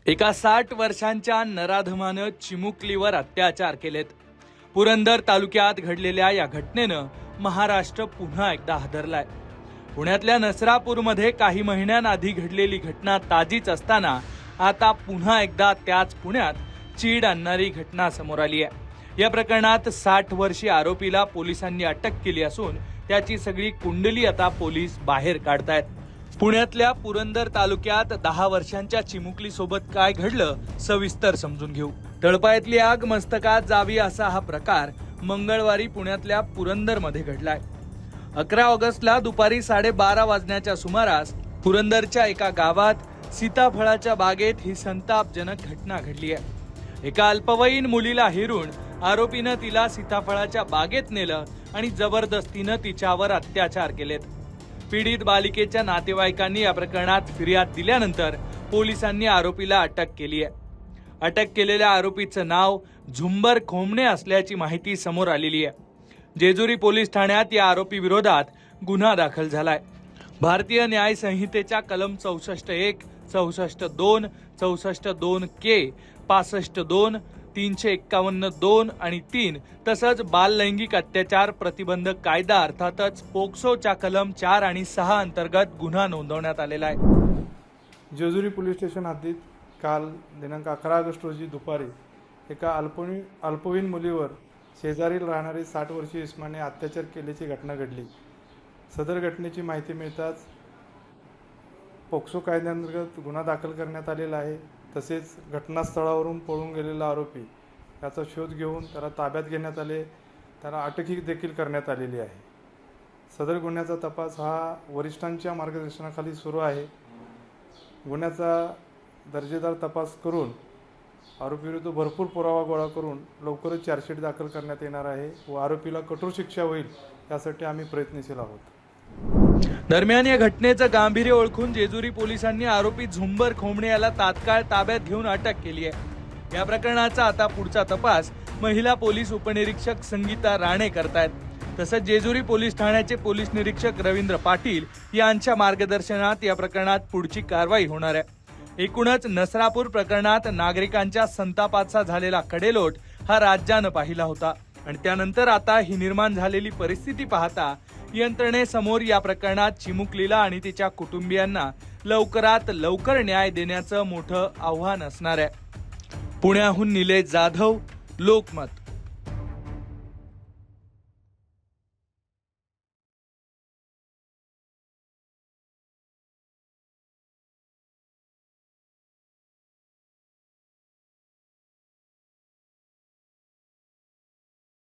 एका 60 वर्षांच्या नराधमानं चिमुकलीवर अत्याचार केलेत। पुरंदर तालुक्यात घडलेल्या या घटनेनं महाराष्ट्र पुन्हा एकदा हादरलाय। पुण्यातल्या नसरापूरमध्ये काही महिन्यांआधी घडलेली घटना ताजीच असताना आता पुन्हा एकदा त्याच पुण्यात चीड आणणारी घटना समोर आली आहे। या प्रकरणात 60 वर्षीय आरोपीला पोलिसांनी अटक केली असून त्याची सगळी कुंडली आता पोलीस बाहेर काढतायत। पुण्यातल्या पुरंदर तालुक्यात 10 वर्षांच्या चिमुकली सोबत काय घडलं सविस्तर समजून घेऊ। तळपायातली आग मस्तकात जावी असा हा प्रकार मंगळवारी पुण्यातल्या पुरंदरमध्ये घडलाय। 11 ऑगस्टला दुपारी 12:30 वाजण्याच्या सुमारास पुरंदरच्या एका गावात सीताफळाच्या बागेत ही संतापजनक घटना घडली आहे। एका अल्पवयीन मुलीला हिरून आरोपीनं तिला सीताफळाच्या बागेत नेलं आणि जबरदस्तीनं तिच्यावर अत्याचार केलेत। पीडित बालिकेच्या नातेवाईकांनी या प्रकरणात फिर्याद दिल्यानंतर पोलिसांनी आरोपीला अटक केली आहे। अटक केलेल्या आरोपीचं नाव झुंबर खोमणे असल्याची माहिती समोर आलेली आहे। जेजुरी पोलीस ठाण्यात या आरोपी विरोधात गुन्हा दाखल झालाय। भारतीय न्याय संहितेच्या कलम 64(1), 64(2), 64(2) के, 65(2), 351(2) आणि 3 तसंच बाल लैंगिक अत्याचार प्रतिबंधक कायदा अर्थातच पोक्सोच्या कलम 4 आणि 6 अंतर्गत गुन्हा नोंदवण्यात आलेला आहे। जेजुरी पोलीस स्टेशन हद्दीत काल दिनांक 11 ऑगस्ट रोजी दुपारी एका अल्पवयीन मुलीवर शेजारील राहणारी 60 वर्षीय इस्माने अत्याचार केल्याची घटना घडली। सदर घटनेची माहिती मिळताच पोक्सो कायद्याअंतर्गत गुन्हा दाखल करण्यात आलेला आहे। तसेच घटनास्थळावरून पळून गेलेला आरोपी याचा शोध घेऊन त्याला ताब्यात घेण्यात आले, त्याला अटकही देखील करण्यात आलेली आहे। सदर गुन्ह्याचा तपास हा वरिष्ठांच्या मार्गदर्शनाखाली सुरू आहे। गुन्ह्याचा दर्जेदार तपास करून आरोपीविरुद्ध भरपूर पुरावा गोळा करून लवकरच चार्जशीट दाखल करण्यात येणार आहे व आरोपीला कठोर शिक्षा होईल यासाठी आम्ही प्रयत्नशील आहोत। दरम्यान या घटनेचं गांभीर्य ओळखून जेजुरी पोलिसांनी आरोपी झुंबर खोमणे याला तात्काळ ताब्यात घेऊन अटक केली आहे। या प्रकरणाचा आता पुढचा तपास महिला पोलीस उपनिरीक्षक संगीता राणे करतायत। तसंच जेजुरी पोलीस ठाण्याचे पोलीस निरीक्षक रवींद्र पाटील यांच्या मार्गदर्शनात या प्रकरणात पुढची कारवाई होणार आहे। एकूणच नसरापूर प्रकरणात नागरिकांच्या संतापाचा झालेला कडेलोट हा राज्यानं पाहिला होता आणि त्यानंतर आता ही निर्माण झालेली परिस्थिती पाहता यंत्रणेसमोर या प्रकरणात चिमुकलीला आणि तिच्या कुटुंबियांना लवकरात लवकर न्याय देण्याचं मोठं आव्हान असणार आहे। पुण्याहून निलेश जाधव, लोकमत।